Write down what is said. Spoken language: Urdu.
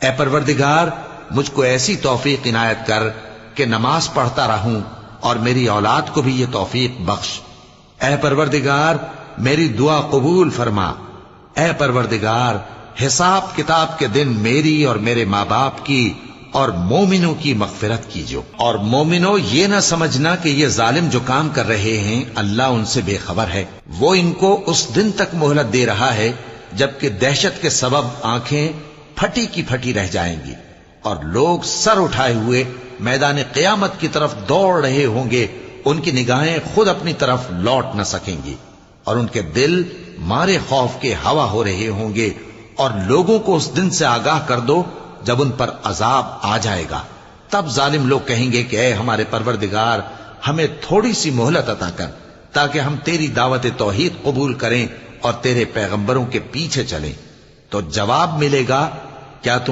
اے پروردگار مجھ کو ایسی توفیق عنایت کر کہ نماز پڑھتا رہوں اور میری اولاد کو بھی یہ توفیق بخش۔ اے پروردگار میری دعا قبول فرما۔ اے پروردگار حساب کتاب کے دن میری اور میرے ماں باپ کی اور مومنوں کی مغفرت کیجو۔ اور مومنوں یہ نہ سمجھنا کہ یہ ظالم جو کام کر رہے ہیں اللہ ان سے بے خبر ہے، وہ ان کو اس دن تک مہلت دے رہا ہے جبکہ دہشت کے سبب آنکھیں پھٹی کی پھٹی رہ جائیں گی اور لوگ سر اٹھائے ہوئے میدان قیامت کی طرف دوڑ رہے ہوں گے، ان کی نگاہیں خود اپنی طرف لوٹ نہ سکیں گی اور ان کے دل مارے خوف کے ہوا ہو رہے ہوں گے۔ اور لوگوں کو اس دن سے آگاہ کر دو جب ان پر عذاب آ جائے گا، تب ظالم لوگ کہیں گے کہ اے ہمارے پروردگار ہمیں تھوڑی سی مہلت عطا کر تاکہ ہم تیری دعوت توحید قبول کریں اور تیرے پیغمبروں کے پیچھے چلیں۔ تو جواب ملے گا کیا تم